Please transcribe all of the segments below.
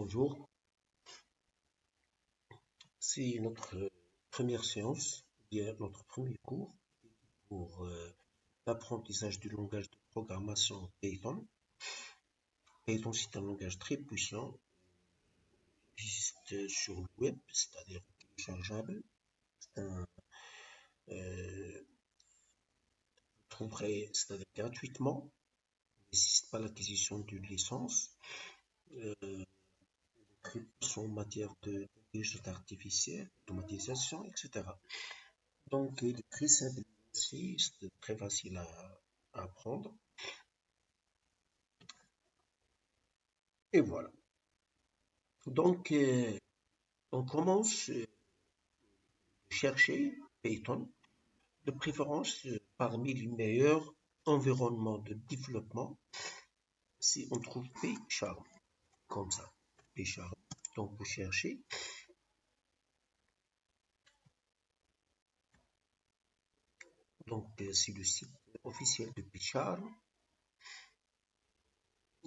Bonjour, c'est notre première séance, bien notre premier cours pour l'apprentissage du langage de programmation Python. Python, c'est un langage très puissant, il existe sur le web, c'est-à-dire téléchargeable. Vous trouverez, c'est-à-dire gratuitement, il n'existe pas l'acquisition d'une licence. Très puissant en matière d'intelligence artificielle, d'automatisation, etc. Donc, il est très simple aussi, c'est très facile à apprendre. Et voilà. Donc, on commence à chercher Python, de préférence parmi les meilleurs environnements de développement. Si on trouve PyCharm, comme ça, PyCharm. Donc, vous cherchez. Donc, c'est le site officiel de PyCharm.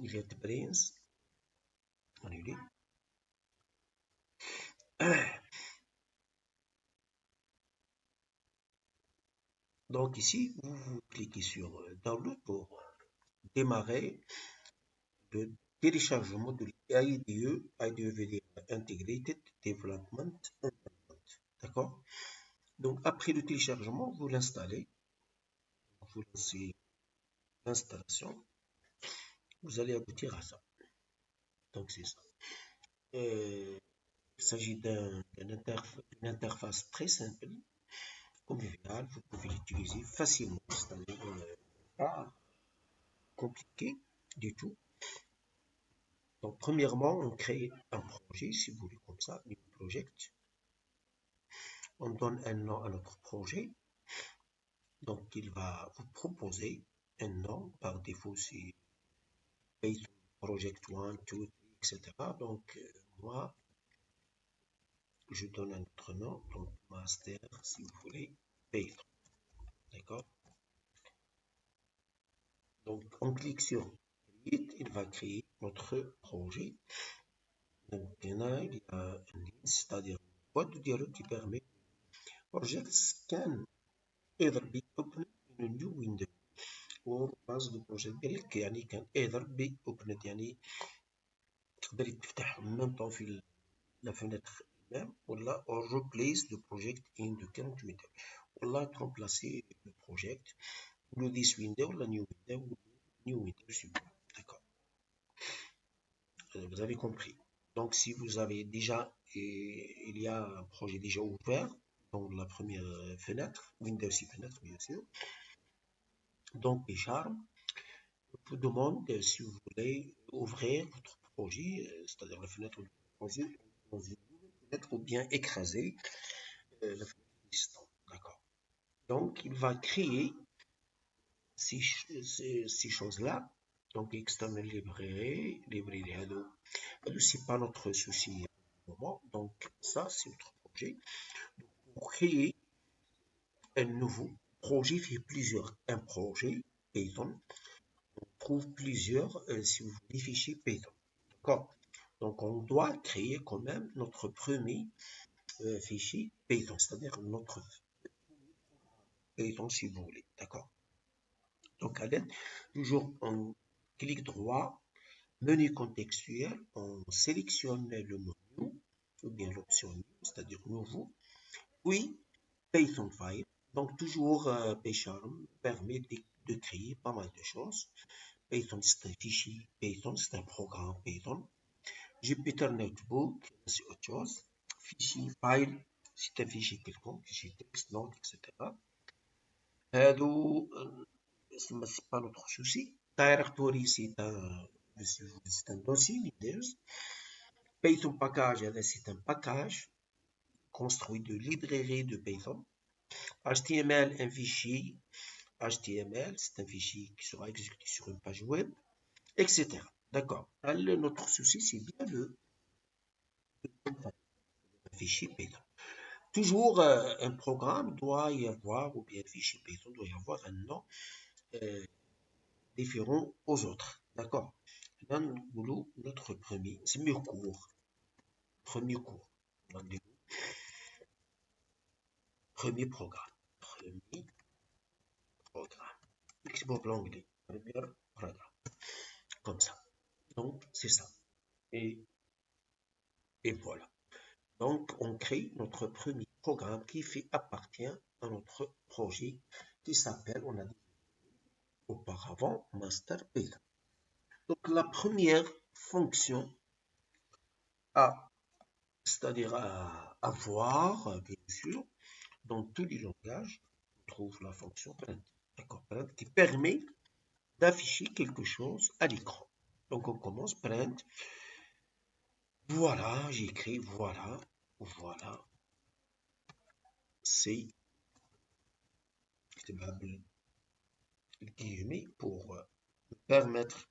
JetBrains. Annulé. Donc ici, vous cliquez sur Download pour démarrer le téléchargement de l'IDE, IDE veut dire Integrated Development Environment. D'accord? Donc après le téléchargement, vous l'installez, vous lancez l'installation, vous allez aboutir à ça. Donc c'est ça. Il s'agit d'une interface très simple, conviviale, vous pouvez l'utiliser facilement, c'est-à-dire pas compliqué du tout. Donc, premièrement, on crée un projet, si vous voulez, comme ça, new project. On donne un nom à notre projet. Donc, il va vous proposer un nom. Par défaut, c'est Python Project 1, 2, 3, etc. Donc, moi, je donne un autre nom. Donc, master, si vous voulez, Python. D'accord? Donc, on clique sur Create. Il va créer notre projet. Donc, il y a un lien, c'est-à-dire une boîte de dialogue qui permet projects can either be opened in a new window or base the project ديالك يعني can either be opened يعني تقدر يتفتح en même temps في la fenêtre même ولا or replace the project in the current window ولا remplacer le project ou this window ولا new window ou new window super. D'accord, vous avez compris. Donc si vous avez déjà il y a un projet déjà ouvert dans la première fenêtre, Windows 6 fenêtre bien sûr. Donc PyCharm vous demande si vous voulez ouvrir votre projet, c'est-à-dire la fenêtre du projet, dans une nouvelle fenêtre ou bien écraser la fenêtre existante. D'accord. Donc, il va créer ces choses-là. Donc, external librairie, c'est pas notre souci au moment. Donc, ça, c'est notre projet. Donc, pour créer un nouveau projet, il fait plusieurs. Un projet Python, on trouve plusieurs, si vous voulez, fichiers Python. D'accord? Donc, on doit créer quand même notre premier fichier Python, c'est-à-dire notre Python si vous voulez. D'accord? Donc, à l'aide, toujours on clique droit, menu contextuel, on sélectionne le menu ou bien l'option new, c'est-à-dire nouveau, puis Python file. Donc, toujours PyCharm permet de créer pas mal de choses. Python, c'est un fichier Python, c'est un programme Python. Jupyter Notebook, c'est autre chose. Fichier file, c'est un fichier quelconque, fichier texte, note, etc. C'est pas notre souci. Directory, c'est un dossier Windows. Python package, c'est un package construit de librairie de Python. HTML, un fichier HTML, c'est un fichier qui sera exécuté sur une page web, etc. D'accord. Notre souci, c'est bien le fichier Python. Toujours un programme doit y avoir, ou bien un fichier Python doit y avoir un nom différent aux autres. D'accord. Là, nous notre premier cours. Premier cours. Premier programme. Premier programme. Export l'anglais. Premier programme. Comme ça. Donc, c'est ça. Et, et voilà. Donc, on crée notre premier programme qui fait appartient à notre projet qui s'appelle, on a dit auparavant, Master Python. Donc, la première fonction c'est-à-dire à avoir, bien sûr, dans tous les langages, on trouve la fonction print. D'accord, print qui permet d'afficher quelque chose à l'écran. Donc, on commence print. Voilà, j'écris voilà, voilà. C'est guillemets pour me permettre,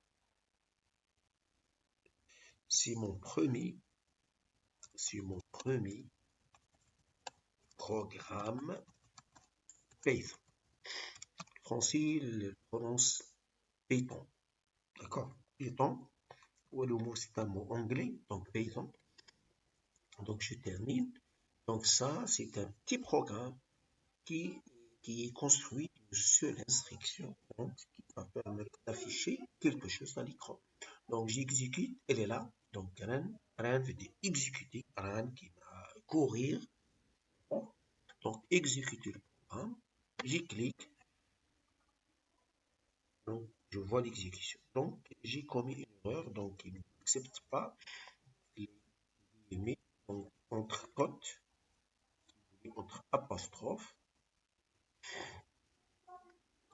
c'est mon premier programme Python. Le français le prononce Python. D'accord, Python. Ou le mot c'est un mot anglais, donc Python. Donc je termine. Donc ça, c'est un petit programme qui, qui est construit d'une seule instruction, donc, qui va permettre d'afficher quelque chose à l'écran. Donc j'exécute, elle est là. Donc run veut dire exécuter, run qui va courir. Donc exécuter le programme, j'y clique, donc je vois l'exécution. Donc j'ai commis une erreur, donc il n'accepte pas les guillemets, donc entre cotes, entre apostrophes,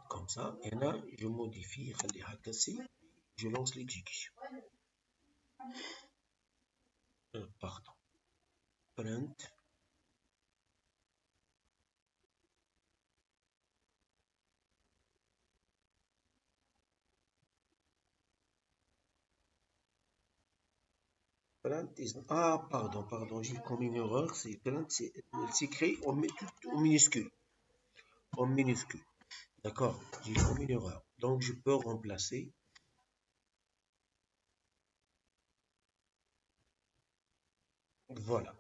comme ça, et là je modifie, je lance l'exécution. Pardon, print, pardon, j'ai commis une erreur, c'est print, c'est écrit en minuscule, d'accord, j'ai commis une erreur, donc je peux remplacer, voilà,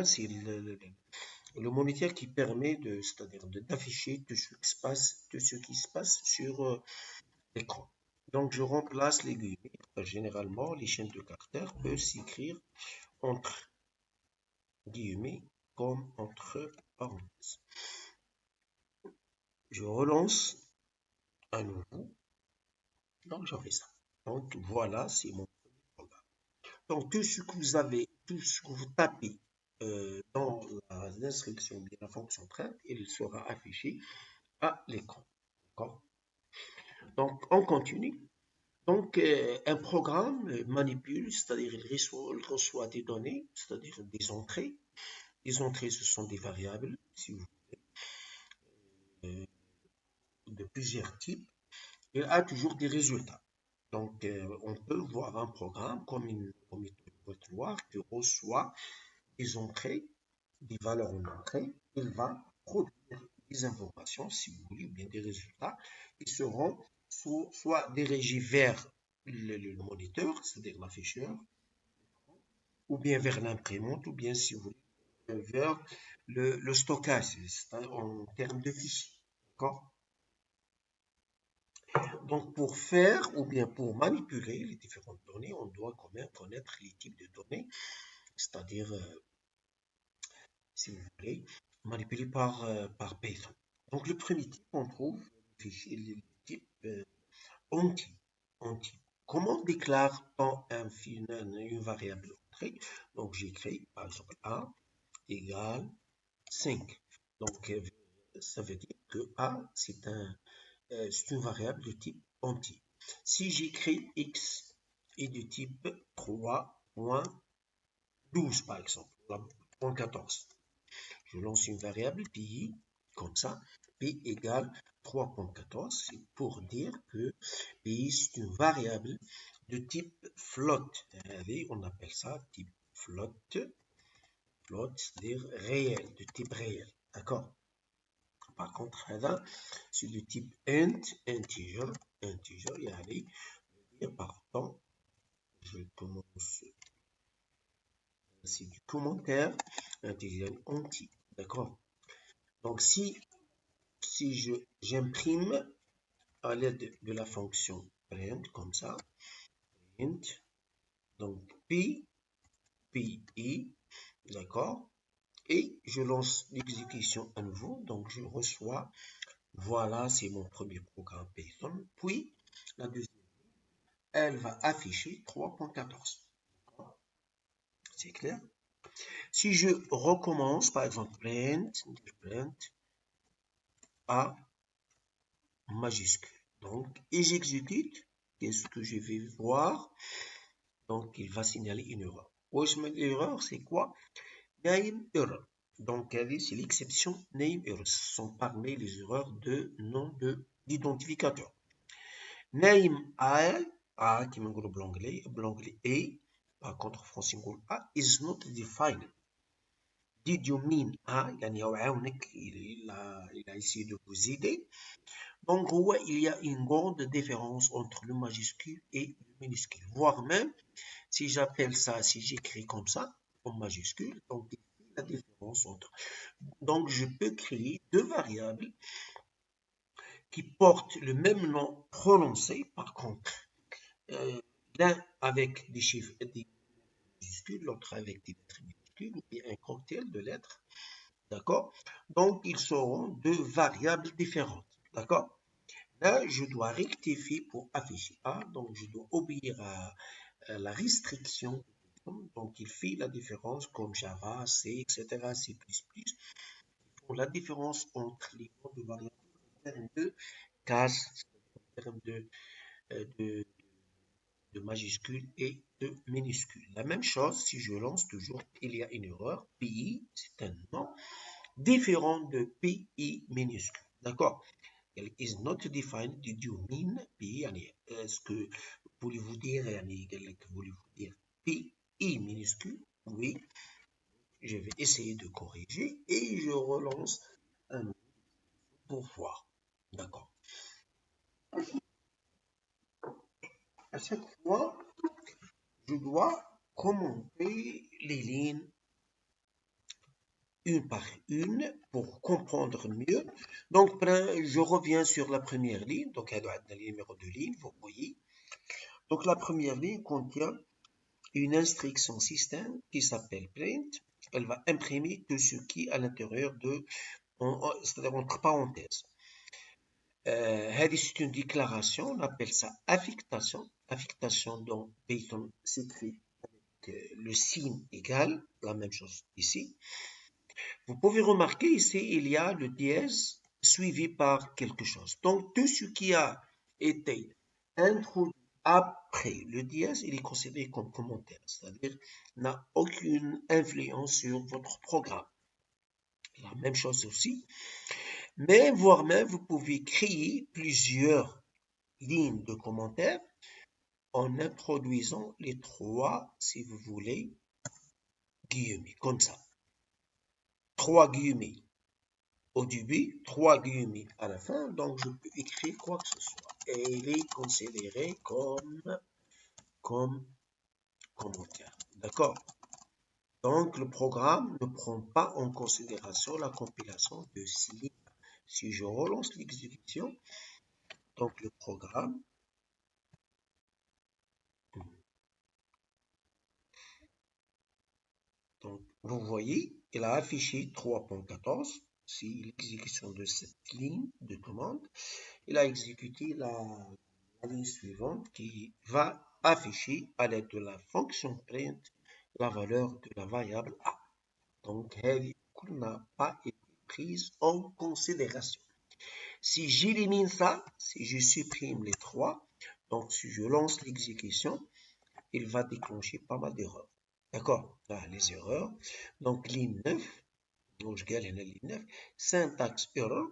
c'est le moniteur qui permet c'est-à-dire d'afficher tout ce qui se passe sur l'écran. Donc je remplace les guillemets. Généralement, les chaînes de caractères peuvent s'écrire entre guillemets comme entre parenthèses. Je relance à nouveau. Donc je fais ça. Donc voilà, c'est mon programme. Donc tout ce que vous tapez dans l'instruction de la fonction print, il sera affiché à l'écran. D'accord? Donc on continue. Donc un programme manipule, c'est-à-dire il reçoit des données, c'est-à-dire des entrées. Les entrées, ce sont des variables, si vous voulez, de plusieurs types. Il a toujours des résultats. Donc, on peut voir un programme comme une boîte noire qui reçoit des entrées, des valeurs en entrée. Il va produire des informations, si vous voulez, ou bien des résultats qui seront soit dirigés vers le moniteur, c'est-à-dire l'afficheur, ou bien vers l'imprimante, ou bien, si vous voulez, vers le stockage, en termes de fichiers. D'accord? Donc, pour faire ou bien pour manipuler les différentes données, on doit quand même connaître les types de données, c'est-à-dire, si vous voulez, manipulés par Python. Donc, le premier type, on trouve le type anti. anti. Comment déclare-t-on une variable entrée? Donc, j'écris par exemple A égale 5. Donc, ça veut dire que A, c'est une variable de type entier. Si j'écris x est de type 3.12 par exemple, 3.14, je lance une variable pi comme ça, pi égale 3.14, c'est pour dire que pi c'est une variable de type float. On appelle ça type float, c'est-à-dire réel, de type réel. D'accord? Par contre, là, c'est de type int, integer, يعني Et pardon, je commence. C'est du commentaire intelligent anti. D'accord? Donc, si j'imprime à l'aide de la fonction print, comme ça, print, donc P, I, d'accord? Et je lance l'exécution à nouveau, donc je reçois, voilà, c'est mon premier programme Python. Puis, la deuxième, elle va afficher 3.14. C'est clair? Si je recommence, par exemple, print A majuscule. Donc, et j'exécute, qu'est-ce que je vais voir? Donc, il va signaler une erreur. L'erreur, c'est quoi? Name error. Donc, c'est l'exception name error. Ce sont parmi les erreurs de nom d'identificateur. Name A, qui m'englobe l'anglais A, par contre, français A, is not defined. Did you mean A? Il a essayé de vous aider. Donc, il y a une grande différence entre le majuscule et le minuscule. Voire même, si j'appelle ça, si j'écris comme ça, en majuscule, donc la différence entre. Donc, je peux créer deux variables qui portent le même nom prononcé, par contre, l'un avec des chiffres des majuscules, l'autre avec des lettres minuscules, et un cocktail de lettres, d'accord? Donc, ils seront deux variables différentes, d'accord? Là, je dois rectifier pour afficher A, donc je dois obéir à la restriction. Donc, il fait la différence comme Java, C, etc., C++. Pour la différence entre les noms de variables en termes de cases, en termes de majuscules et de minuscules. La même chose, si je lance toujours, il y a une erreur. PI, c'est un nom différent de PI minuscule. D'accord? Is not defined. Did you mean PI? Est-ce que voulez-vous dire, voulez-vous dire PI minuscule? Oui. Je vais essayer de corriger et je relance un pour voir. D'accord. À chaque fois, je dois commenter les lignes une par une pour comprendre mieux. Donc, je reviens sur la première ligne. Donc, elle doit être le numéro de ligne, vous voyez. Donc, la première ligne contient une instruction système qui s'appelle print. Elle va imprimer tout ce qui est à l'intérieur de, c'est-à-dire entre parenthèses. C'est une déclaration, on appelle ça affectation. Affectation dans Python s'écrit avec le signe égal, la même chose ici. Vous pouvez remarquer ici, il y a le dièse suivi par quelque chose. Donc, tout ce qui a été introduit après le dièse, il est considéré comme commentaire, c'est-à-dire n'a aucune influence sur votre programme. La même chose aussi. Mais, voire même, vous pouvez créer plusieurs lignes de commentaires en introduisant les trois, si vous voulez, guillemets, comme ça. 3 guillemets au début, 3 guillemets à la fin, donc je peux écrire quoi que ce soit. Et il est considéré comme commentaire. D'accord? Donc, le programme ne prend pas en considération la compilation de 6 lignes. Si je relance l'exécution, donc le programme, donc vous voyez, il a affiché 3.14, c'est l'exécution de cette ligne de commande. Il a exécuté la ligne suivante qui va afficher à l'aide de la fonction print la valeur de la variable A. Donc, elle n'a pas été prise en considération. Si j'élimine ça, si je supprime les trois, donc si je lance l'exécution, il va déclencher pas mal d'erreurs. D'accord? Là, les erreurs. Donc, ligne 9, donc je gagne la ligne 9, syntax error,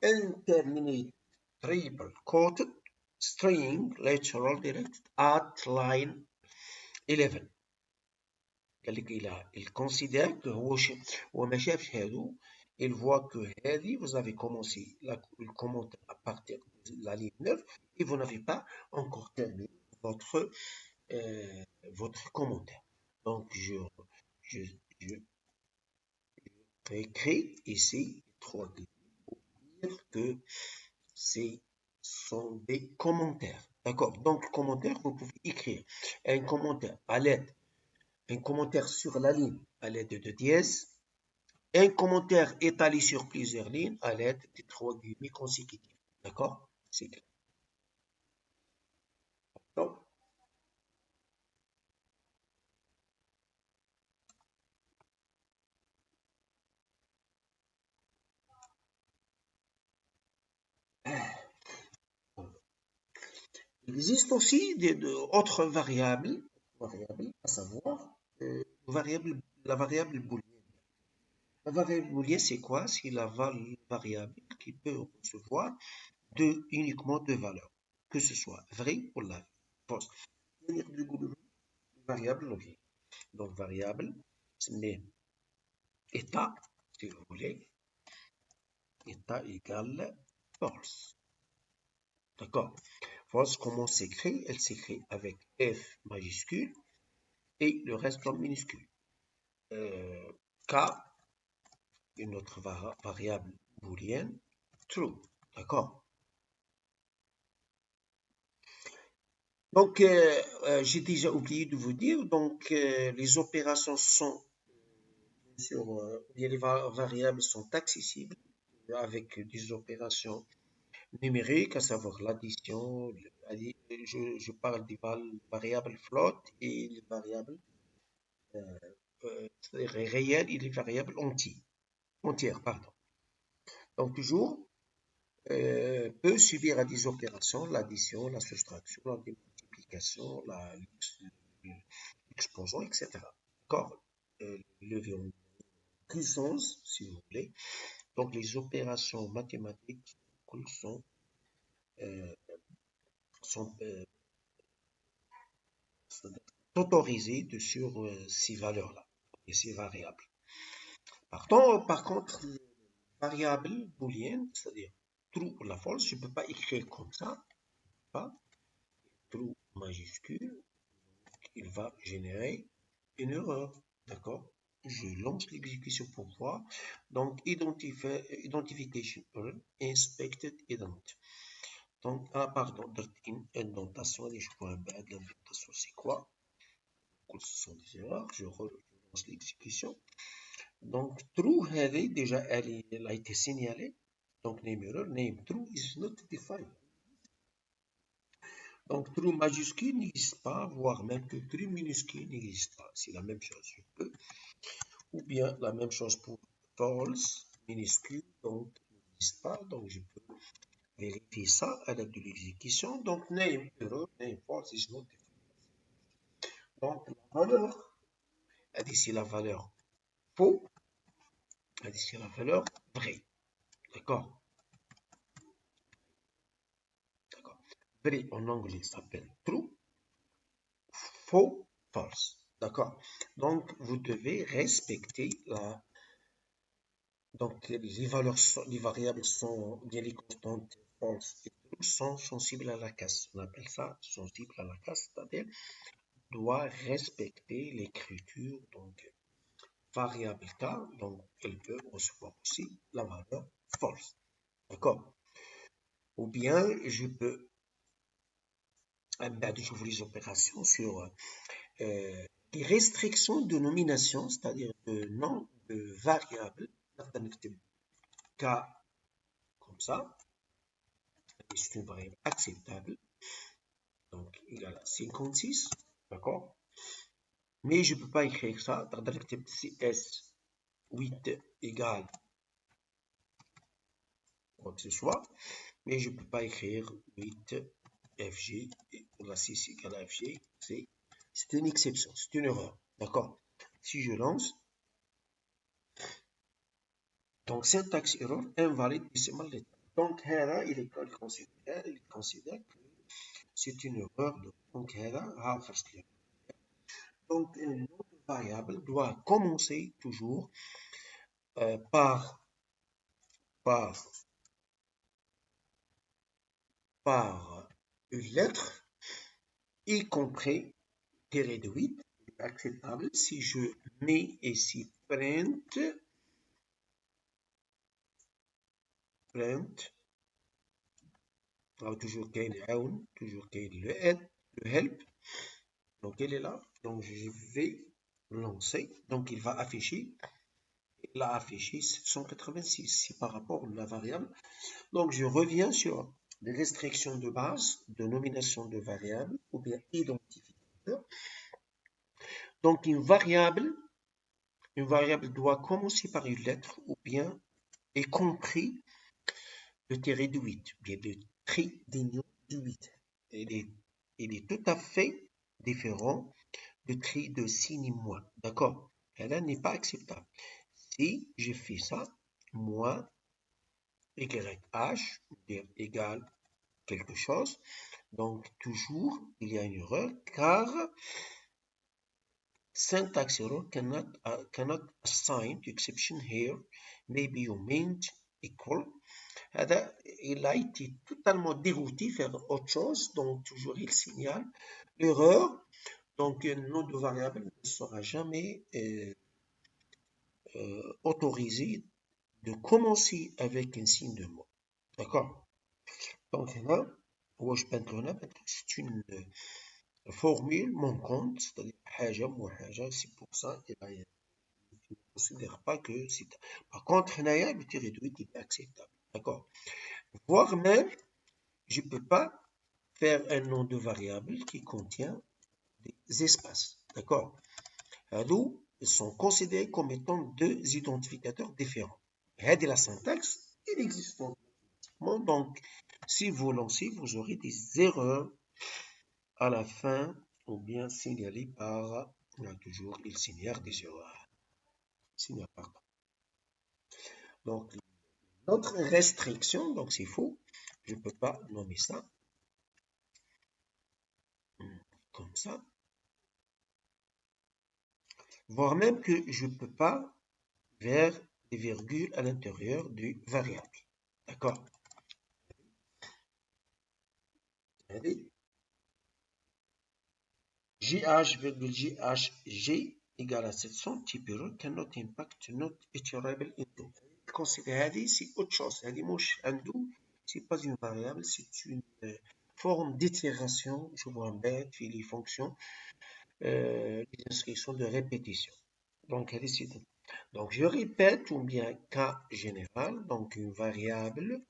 interminate triple quoted, string literal direct at line 11. il considère que il voit que vous avez commencé le commentaire à partir de la ligne 9 et vous n'avez pas encore terminé votre, votre commentaire. Donc, je, je écris ici 3 pour dire que ce sont des commentaires. D'accord? Donc, commentaire, vous pouvez écrire un commentaire à l'aide, un commentaire sur la ligne à l'aide de dièse, un commentaire étalé sur plusieurs lignes à l'aide de 3 guillemets consécutifs. D'accord? C'est clair. Donc, il existe aussi d'autres variables, à savoir la variable booléenne. La variable booléenne, c'est quoi? C'est la variable qui peut recevoir uniquement deux valeurs, que ce soit vrai ou la fausse. Variable booléenne. Donc, variable, mais état, si vous voulez, état égale false. D'accord? False, comment s'écrit? Elle s'écrit avec F majuscule et le reste en minuscule. K, une autre variable booléenne, true. D'accord? Donc, j'ai déjà oublié de vous dire, donc les opérations sont, bien les variables sont accessibles avec des opérations numériques, à savoir l'addition, je parle des variables float et les variables réelles et les variables entières, pardon. Donc, toujours, peut subir à des opérations l'addition, la soustraction, la démultiplication, l'explosion, etc. D'accord? Levé en puissance, si vous voulez. Donc, les opérations mathématiques sont, euh, sont autorisées sur ces valeurs-là et ces variables. Par contre, les variables booléennes, c'est-à-dire true ou la false, je ne peux pas écrire comme ça, pas true majuscule, il va générer une erreur. D'accord? Je lance l'exécution pour voir. Donc, identification error, inspected event. Donc, pardon, indentation, je vois l'indentation, c'est quoi? Ce sont des erreurs. Je relance l'exécution. Donc, true heavy, déjà, elle a été signalée. Donc, name error, name true is not defined. Donc, true majuscule n'existe pas, voire même que true minuscule n'existe pas. C'est la même chose. Je peux. Ou bien la même chose pour false minuscule, donc n'existe pas. Donc, je peux vérifier ça à l'aide de l'exécution. Donc, name error, name false is not defined. Donc, la valeur, elle dit c'est la valeur faux, elle dit c'est la valeur vraie. D'accord? D'accord. Vrai en anglais s'appelle true, faux, false. D'accord? Donc, vous devez respecter la. Donc, les variables sont, bien les constantes false et true sont sensibles à la casse. On appelle ça sensible à la casse, c'est-à-dire doit respecter l'écriture, donc variable K, donc elle peut recevoir aussi la valeur false. D'accord? Ou bien je peux j'ouvre les opérations sur les restrictions de nomination, c'est-à-dire de nom de variable, K comme ça, c'est une variable acceptable, donc égale à 56, d'accord? Mais je ne peux pas écrire ça, CS 8 égale quoi que ce soit, mais je ne peux pas écrire 8 FG et la 6 égale à FG, c'est une exception, c'est une erreur, d'accord? Si je lance, donc syntaxe error, invalide decimal letter. Donc, هذا il considère que c'est une erreur. Donc, هذا first level. Donc, une autre variable doit commencer toujours par, par, par une lettre y compris réduite, acceptable. Si je mets ici print, toujours qu'il y a toujours qu'il y a le help. Donc, elle est là. Donc, je vais lancer. Donc, il va afficher. Il a affiché 786. C'est par rapport à la variable. Donc, je reviens sur les restrictions de base de nomination de variables ou bien identificateur. Donc, une variable doit commencer par une lettre ou bien y compris le tiré de 8, bien le trait d'union du 8. Il est tout à fait différent du trait de signe moins. D'accord? Et là, n'est pas acceptable. Si je fais ça, moins YH égale quelque chose, donc toujours il y a une erreur car syntax error cannot assign the exception here. Maybe you meant equal. Il a été totalement dérouté vers autre chose, donc toujours il signale l'erreur. Donc un nom de variable ne sera jamais autorisé de commencer avec un signe de mot. D'accord? Donc là, c'est une formule manquante, c'est-à-dire حاجة مو حاجة, c'est pour ça il ne considère pas que c'est. Par contre, le tiré de 8 est acceptable. D'accord? Voire même, je ne peux pas faire un nom de variable qui contient des espaces. D'accord? Ils sont considérés comme étant deux identificateurs différents. Et la syntaxe, il existe. Donc, si vous lancez, vous aurez des erreurs à la fin ou bien signalées par, toujours, il signale des erreurs. Signale pas. Donc, notre restriction, donc c'est faux, je ne peux pas nommer ça comme ça. Voire même que je ne peux pas vers des virgules à l'intérieur du variable. D'accord? Allez. GH,GHG égale à 700 type error cannot impact not iterable into. Considère c'est autre chose. C'est pas une variable, c'est une forme d'itération. Je vous embête, les fonctions, les instructions de répétition. Donc, donc, je répète, ou bien cas général, donc une variable,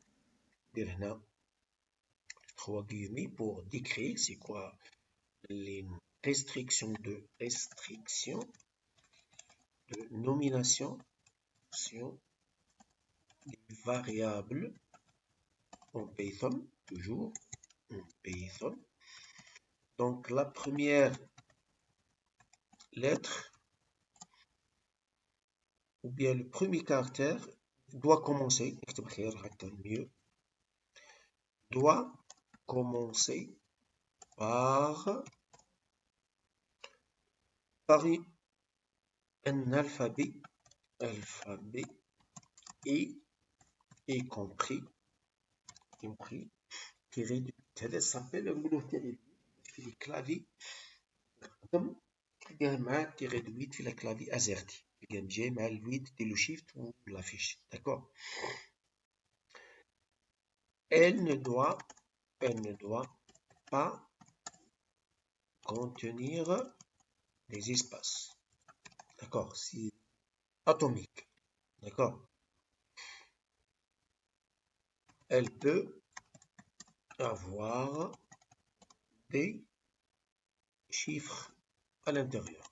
3 guillemets pour décrire c'est quoi les restrictions de nomination des variables en Python, toujours en Python. Donc la première lettre ou bien le premier caractère doit commencer, doit commencer par un alphabet et y compris tiré de ça s'appelle un boulot tiré في الكلافي تلقاه مع tiré de 8 في الكلافي ازرتي تلقاه جاي مع ال8 دير له شيفت والافيش d'accord. Elle ne doit pas contenir des espaces, d'accord, c'est atomique, d'accord. Elle peut avoir des chiffres à l'intérieur.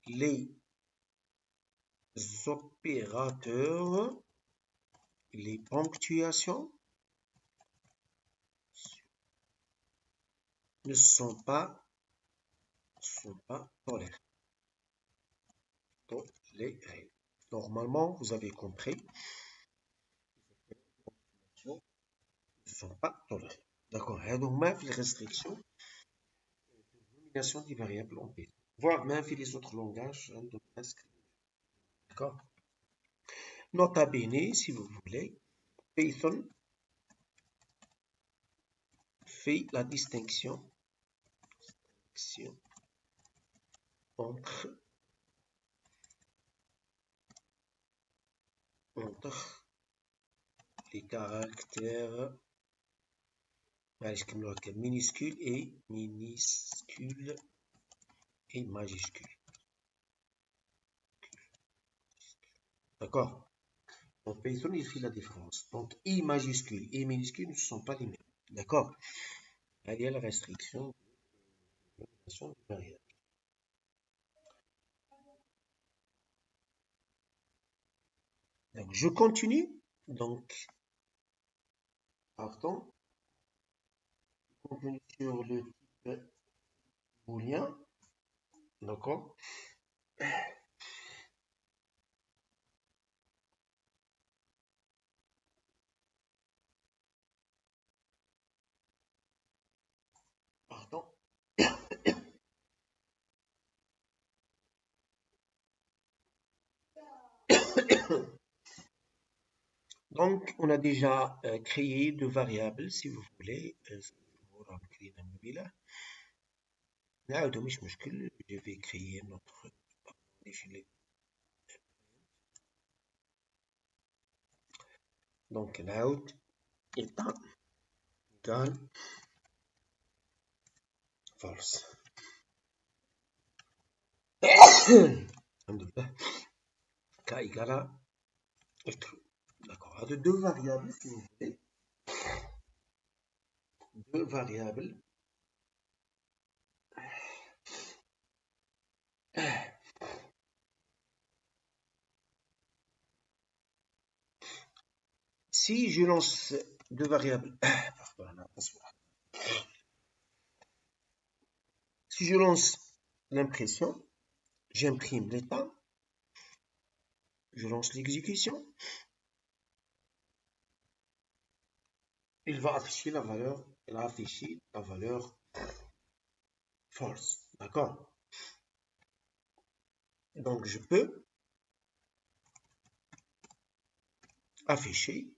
Les opérateurs, les ponctuations ne sont pas tolérés. Normalement, vous avez compris, ne sont pas tolérés. D'accord. Donc, même les restrictions de nomination des variables en Python, voire même les autres langages de presque D'accord? Nota bene, si vous voulez, Python fait la distinction entre les caractères minuscules et majuscules. D'accord? Donc Python, il fait la différence. Donc I majuscule et minuscule ne sont pas les mêmes. D'accord? Il y a la restriction de variable. Donc je continue. Donc, partons. Je continue sur le type booléen. D'accord? Pardon. Donc, on a déjà créé deux variables, si vous voulez. Je vais créer notre défilé. Donc, loud étant égal false. K égale à true. D'accord. À deux variables, si vous voulez. Deux variables. Si je lance deux variables, si je lance l'impression, j'imprime l'état, je lance l'exécution, il va afficher la valeur, il a affiché la valeur false. D'accord? Donc je peux afficher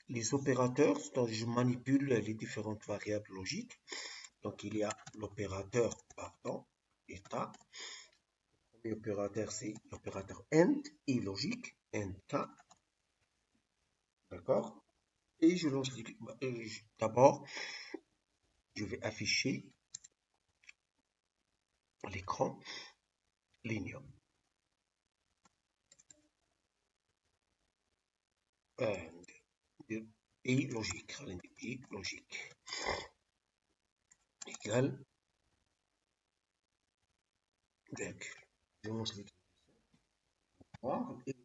les opérateurs, donc je manipule les différentes variables logiques. Donc il y a l'opérateur, pardon, état. Le premier opérateur, c'est l'opérateur AND et logique, AND-K. D'accord? Et je lance d'abord, je vais afficher l'écran ligne. Et logique, et logique égale virgule. Je lance l'exécution.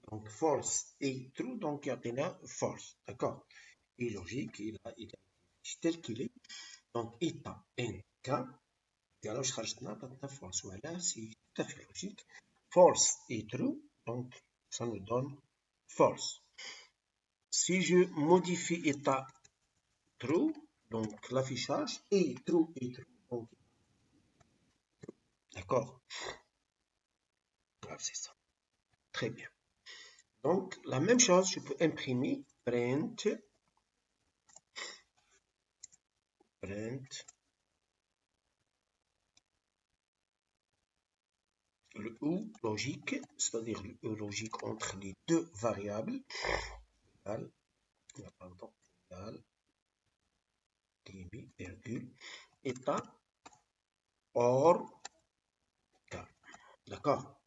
Donc false et true, donc il y a false. D'accord? Et logique, il a tel qu'il est. Donc état NK. Alors je rajoute false. Voilà, c'est tout à fait logique. False et true, donc ça nous donne false. Si je modifie état true, donc l'affichage est true et true. Donc, d'accord? Voilà, c'est ça. Très bien. Donc, la même chose, je peux imprimer print le ou logique, c'est-à-dire le ou logique entre les deux variables, égal, virgule, état, or, cas. D'accord?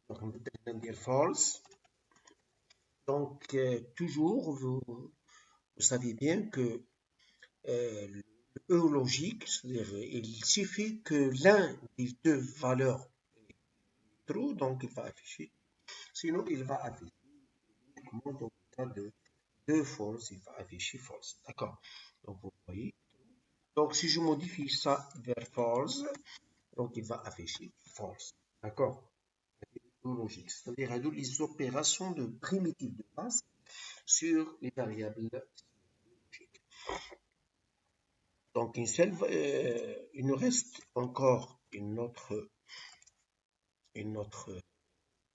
Donc, on peut dire false. Donc, toujours, vous savez bien que le E logique, c'est-à-dire il suffit que l'un des deux valeurs est true, donc il va afficher. Sinon, il va afficher. Dans le cas de deux false, il va afficher false. D'accord? Donc, vous voyez. Donc, si je modifie ça vers false, donc il va afficher false. D'accord? Logique, c'est-à-dire les opérations de primitives de base sur les variables logiques. Donc, il nous reste encore une autre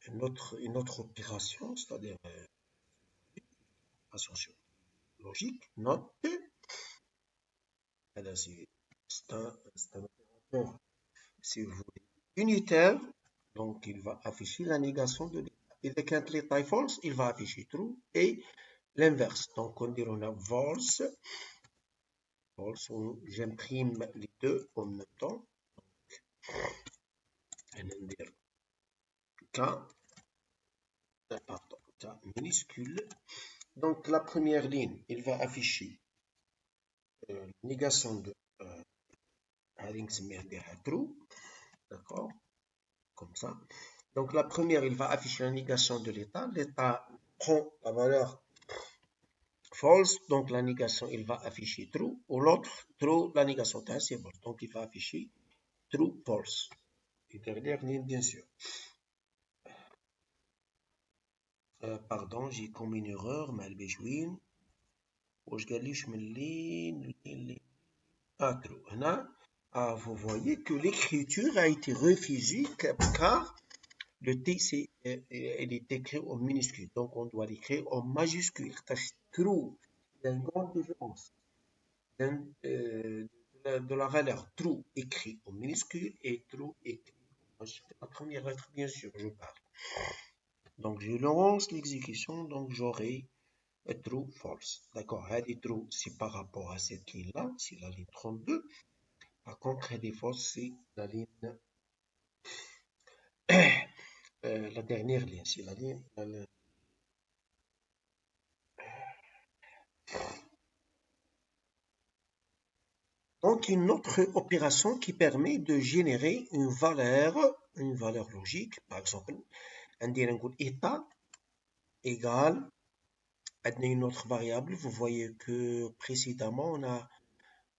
une autre opération, c'est-à-dire opération logique, note. C'est un opérateur, si vous voulez, unitaire. Donc, il va afficher la négation de l'état. Et quand l'état est false, il va afficher true et l'inverse. Donc, on dit on a false, j'imprime les deux en même temps. On va dire K, pardon, K minuscule. Donc, la première ligne, il va afficher négation de true, d'accord, comme ça. Donc, la première, il va afficher la négation de l'état. L'état prend la valeur false, donc la négation, il va afficher true. Ou l'autre, true, la négation, c'est false. Donc, il va afficher true, false. Et dernière ligne, bien sûr. Pardon, j'ai commis une erreur, malbéjouine. واش قال ليش من اللين true. Vous voyez que l'écriture a été refusée car le T elle est écrit en minuscule. Donc on doit l'écrire en majuscule. True. Il y a une grande différence de la valeur true écrit en minuscule et true écrit en majuscule. La première lettre, bien sûr, je parle. Donc je lance l'exécution, donc j'aurai true, false. D'accord, true, c'est par rapport à cette ligne-là, c'est la ligne 32. Par contre, false, c'est la ligne, la dernière ligne, c'est la ligne. Donc, une autre opération qui permet de générer une valeur logique. Par exemple, on dirait un état égale une autre variable. Vous voyez que précédemment,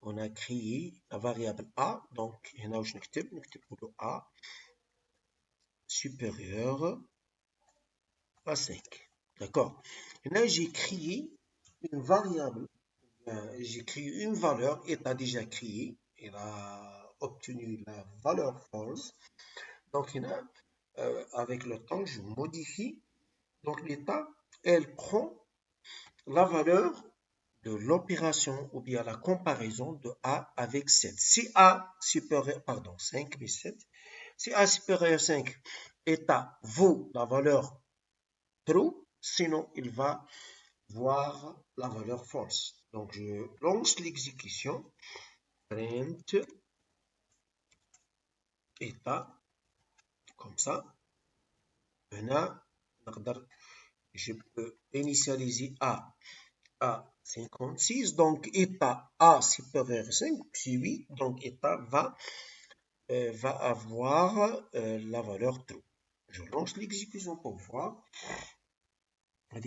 on a créé la variable A. Donc, هنا واش نكتب A supérieur à 5. D'accord. Là, j'ai créé une variable. J'ai créé une valeur, état déjà créé. Il a obtenu la valeur false. Donc, avec le temps, je modifie. Donc, l'état, elle prend la valeur de l'opération ou bien la comparaison de A avec 7. Si A supérieur, pardon, 5, mais 7. Si A supérieur à 5, état vaut la valeur true, sinon il va voir la valeur false. Donc, je lance l'exécution. Print état, comme ça. Maintenant, je peux initialiser A à 56. Donc, état A supérieur à 5, c'est 8. Donc, état va avoir la valeur true. Je lance l'exécution pour voir.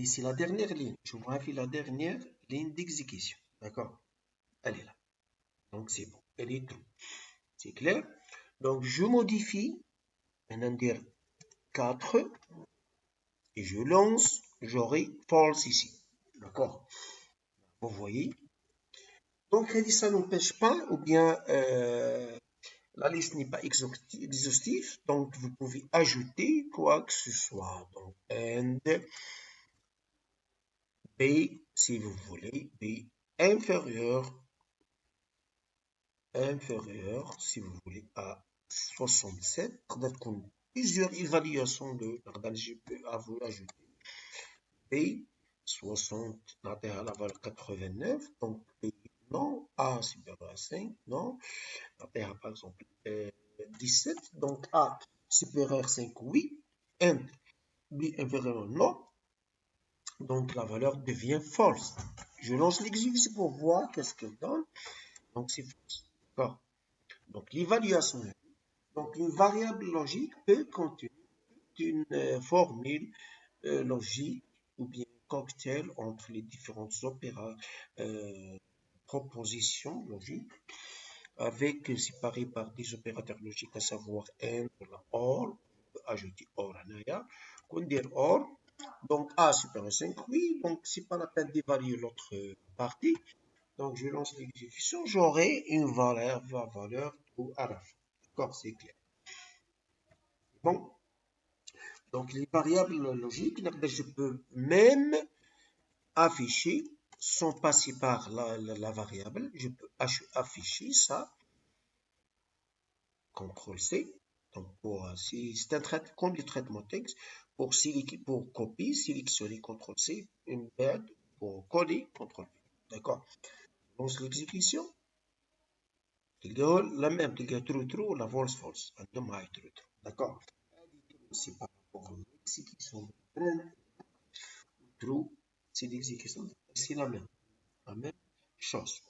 C'est la dernière ligne. Je vous rappelle la dernière ligne d'exécution. D'accord? Elle est là. Donc, c'est bon. Elle est true. C'est clair? Donc, je modifie. Maintenant, dire 4. Et je lance. J'aurai false ici. D'accord? Vous voyez? Donc, ça n'empêche pas, ou bien la liste n'est pas exhaustive. Donc, vous pouvez ajouter quoi que ce soit. Donc, and B, si vous voulez, B inférieur, si vous voulez, à 67. Plusieurs évaluations de je peux ajouter. B, 60, la valeur 89. Donc, B, non. A supérieur à 5, non. La par exemple, 17. Donc, A supérieur à 5, oui. And B inférieur, non. Donc, la valeur devient false. Je lance l'exécution pour voir qu'est-ce qu'elle donne. Donc, c'est false. D'accord. Donc, l'évaluation. Donc, une variable logique peut contenir une formule logique ou bien cocktail entre les différentes propositions logiques avec séparées par des opérateurs logiques, à savoir AND, OR, on peut ajouter OR à NAYA, qu'on dit OR. Donc, A supérieur à 5, oui, donc c'est pas la peine d'évaluer l'autre partie. Donc, je lance l'exécution, j'aurai une valeur true à la fin. D'accord, c'est clair. Bon, Donc, les variables logiques, je peux même afficher sans passer par la variable. Je peux afficher ça, CTRL-C. Donc, c'est un traitement comme le traitement texte. Pour copier, sélectionner CTRL-C, une bed pour coller, CTRL-V. D'accord. On lance l'exécution. La même, true, true, la false, false. True, true. D'accord. C'est par rapport à l'exécution. True, c'est l'exécution. C'est la même chose.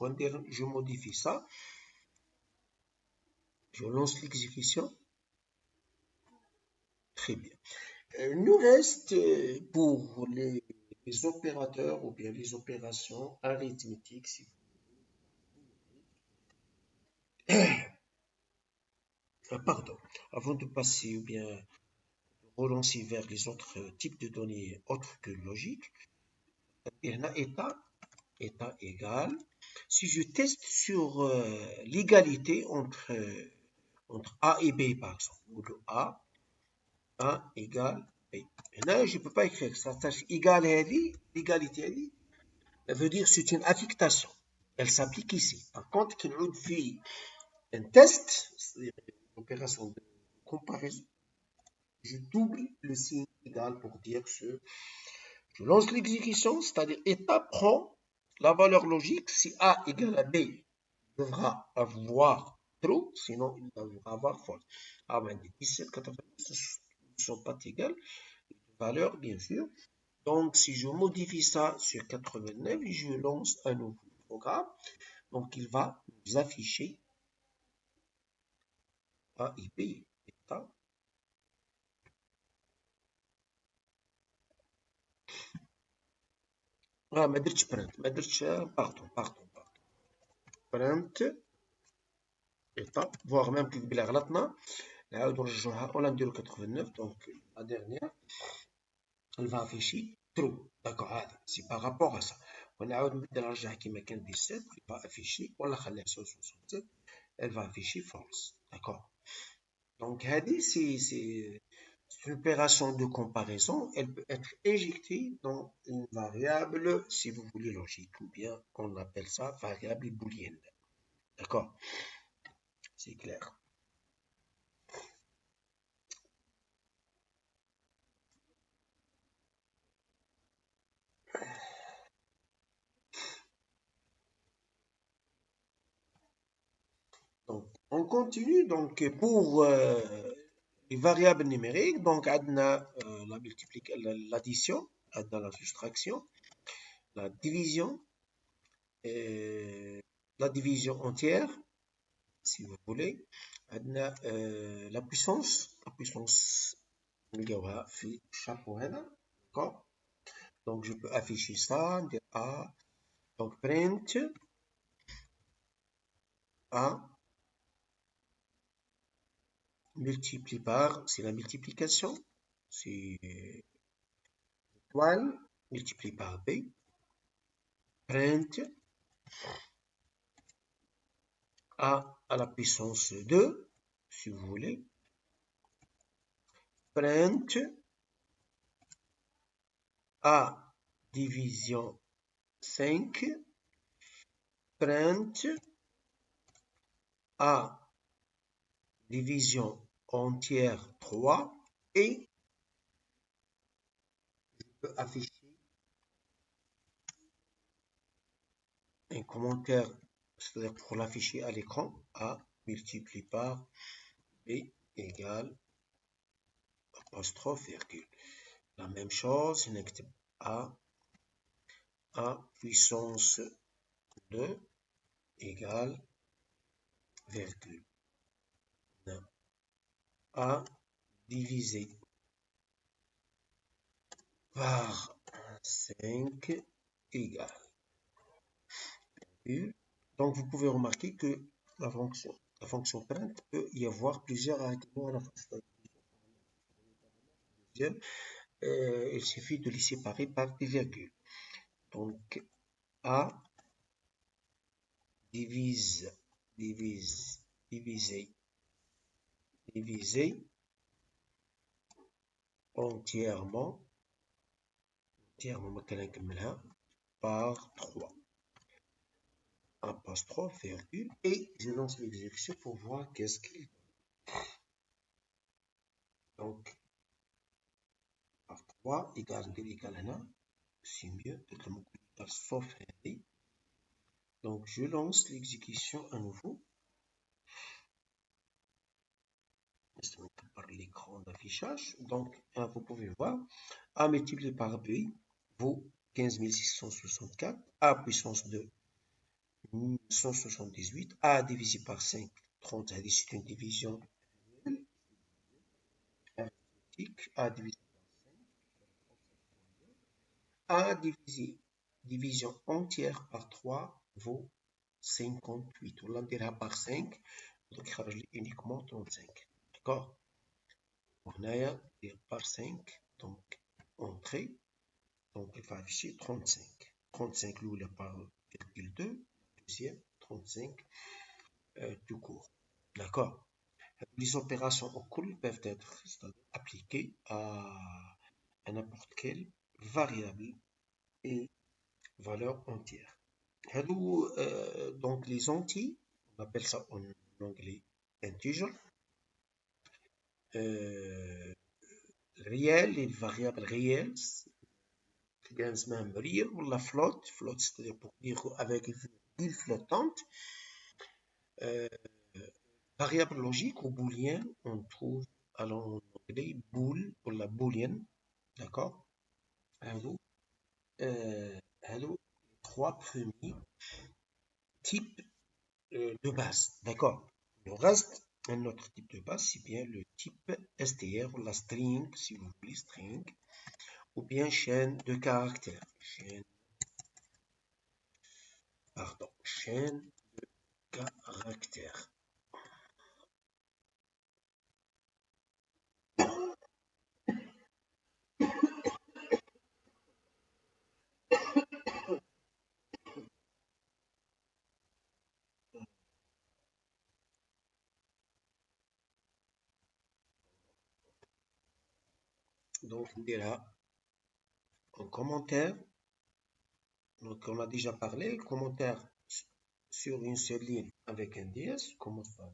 Je modifie ça. Je lance l'exécution. Très bien. Il nous reste pour les opérateurs ou bien les opérations arithmétiques. Pardon. Avant de passer ou bien de relancer vers les autres types de données autres que logiques, il y en a état égal. Si je teste sur l'égalité entre A et B, par exemple, ou le A égale B. Maintenant, je ne peux pas écrire ça. Égal à l'égalité, ça veut dire c'est une affectation. Elle s'applique ici. Par contre, quand on fait un test, c'est-à-dire une opération de comparaison, je double le signe égal pour dire que je lance l'exécution, c'est-à-dire état prend la valeur logique. Si A égale à B, il devra avoir true, sinon il devra avoir false. Ah ben, 17, 90 ne sont pas égales. Valeur, bien sûr. Donc, si je modifie ça sur 89, je lance un nouveau programme. Donc, il va nous afficher A et B. État. ما درتش print. ما درتش pardon. print état. Voire même que بلا غلطنا نعاودو نرجعوها ولا نديرو 89. Donc, la dernière, elle va afficher true. D'accord, c'est par rapport à ça. ونعاود نبدل نرجع كيما كان 17, il va afficher ولا خليها 67, elle va afficher false. D'accord. Donc, c'est une opération de comparaison. Elle peut être injectée dans une variable, si vous voulez, logique, ou bien on appelle ça variable booléenne. D'accord? C'est clair. Donc, on continue. Donc, pour les variables numériques, donc, on a l'addition, on a la soustraction, la division, la division entière, si vous voulez. On a la puissance نلقاوها في الشابو هذا. d'accord. Donc je peux afficher ça, dire A, donc print A multiplié par, c'est la multiplication, c'est étoile multiplié par B, print A à la puissance 2, si vous voulez, print A division 5, print A division entière 3 et je peux afficher un commentaire, c'est-à-dire pour l'afficher à l'écran, A multiplié par B égale apostrophe virgule. La même chose, A puissance 2 égale virgule. A divisé par 5 égale virgule. Donc vous pouvez remarquer que la fonction print peut y avoir plusieurs arguments à la fois. Il suffit de les séparer par des virgules. Donc A divisé entièrement مثلا نكملها par 3 apostrophe virgule et je lance l'exécution pour voir qu'est-ce qu'il donc par 3 égale هنا c'est mieux sauf هذه donc je lance l'exécution à nouveau par l'écran d'affichage donc vous pouvez voir A multiplié par B vaut 15664 A puissance 2 178 A divisé par 5 30 c'est une division arithmétique A divisé A division entière par 3 vaut 58 on l'endira par 5 donc il خرج لي uniquement 35 d'accord وهنايا par 5 donc entrée donc il va afficher 35 35 l'oula par virgule 2 deuxième 35 tout court d'accord les opérations au cours peuvent être appliquées à n'importe quelle variable et valeur entière. Donc les entiers, on appelle ça en anglais integer. Réel, les variables réelles, même real ou la flotte, c'est-à-dire pour dire avec une virgule flottante. Variable logique ou booléenne, on trouve alors en anglais bool pour la booléenne, d'accord. Alors, trois premiers types de base, d'accord. Le reste, un autre type de base, c'est bien le type str ou la string, si vous voulez, string, ou bien chaîne de caractères. Chaîne de caractères. Donc, on dira en commentaire. Donc, on a déjà parlé, le commentaire sur une seule ligne avec un DS, commence par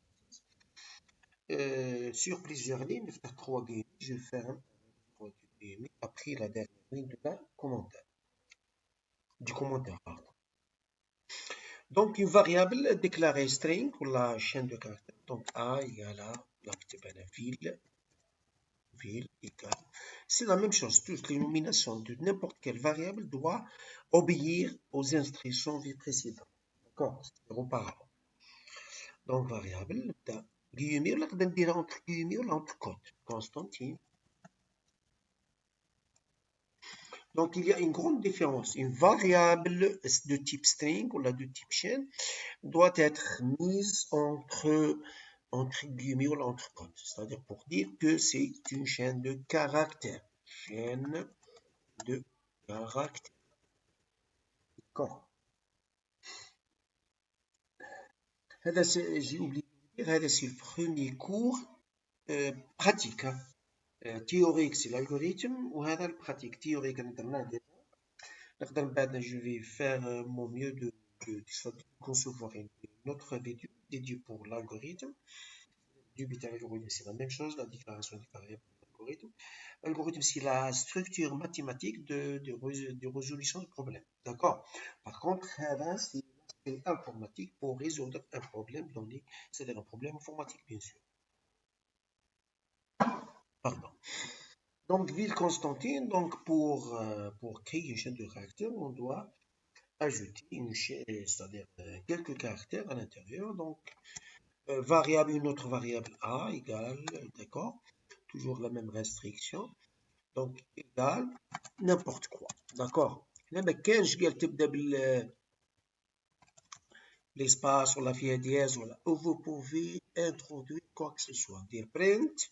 sur plusieurs lignes, je vais faire 3 guillemets, je vais faire un guillemets après la dernière ligne de la commentaire. Du commentaire, pardon. Donc, une variable déclarée string pour la chaîne de caractères. Donc, A égale à la ville égale. C'est la même chose. Toute l'énomination de n'importe quelle variable doit obéir aux instructions précédentes. D'accord? C'est auparavant. Donc, variable, guillemets, là, on dirait entre guillemets ou entre cotes. Constantine. Donc, il y a une grande différence. Une variable de type string ou de type chaîne doit être mise entre guillemets ou entre cotes. C'est-à-dire pour dire que c'est une chaîne de caractères. Chaîne de caractères. D'accord. J'ai oublié de dire, c'est le premier cours pratique. Théorique, c'est l'algorithme, ou le pratique. Théorique, je vais faire mon mieux de concevoir une autre vidéo dédiée pour l'algorithme. Du bit algorithme, c'est la même chose, la déclaration des variables de l'algorithme. L'algorithme, c'est la structure mathématique de résolution de problèmes. D'accord. Par contre, c'est l'aspect informatique pour résoudre un problème donné, c'est-à-dire un problème informatique, bien sûr. Pardon. Donc, ville Constantine, donc pour créer une chaîne de caractères, on doit ajouter une chaîne, c'est-à-dire quelques caractères à l'intérieur. Donc, une autre variable A égale, d'accord, toujours la même restriction. Donc, égale n'importe quoi, d'accord. لما كانش قال تبدا l'espace ou la fière dièse ou vous pouvez introduire quoi que ce soit. Dire print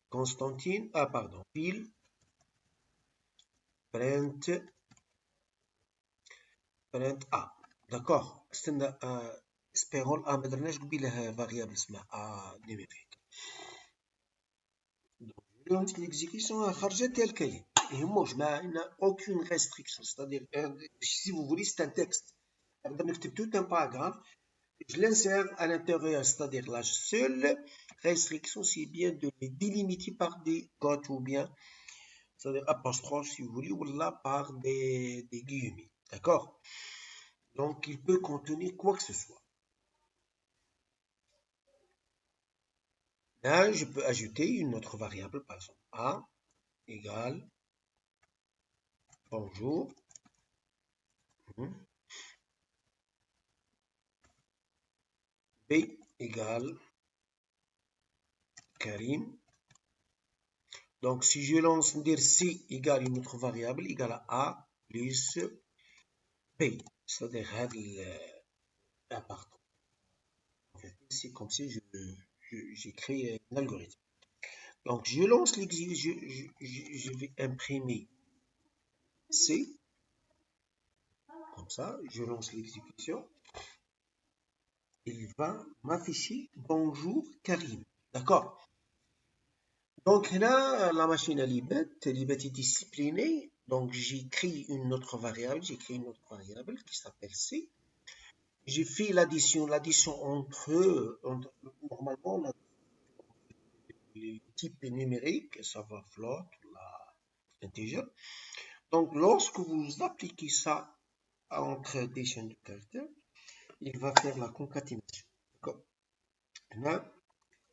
Constantine, pardon, ville, print A, d'accord. استنى espérons ما درناش قبيله variable اسمها numérique. Donc l'exécution a chargé tel qu'elle est. Et moi, je n'ai aucune restriction. C'est-à-dire, si vous voulez, c'est un texte. Tout un paragraphe. Je l'insère à l'intérieur, c'est-à-dire la seule restriction, c'est bien de les délimiter par des cotes ou bien, c'est-à-dire apostrophes si vous voulez, ou là par des guillemets. D'accord? Donc, il peut contenir quoi que ce soit. Là, je peux ajouter une autre variable, par exemple, A égale bonjour. B égale Karim. Donc, si je lance dire C égale une autre variable, égale à A plus B. C'est-à-dire, la partie. C'est comme si j'ai créé un algorithme. Donc, je lance l'exécution, je vais imprimer C. Comme ça, je lance l'exécution. Il va m'afficher bonjour Karim. D'accord? Donc là, la machine elle est bête disciplinée. Donc j'écris une autre variable, qui s'appelle C. J'ai fait l'addition entre normalement les types numériques, ça va float, integer. Donc lorsque vous appliquez ça entre des chaînes de caractères, il va faire la concaténation. D'accord. Là,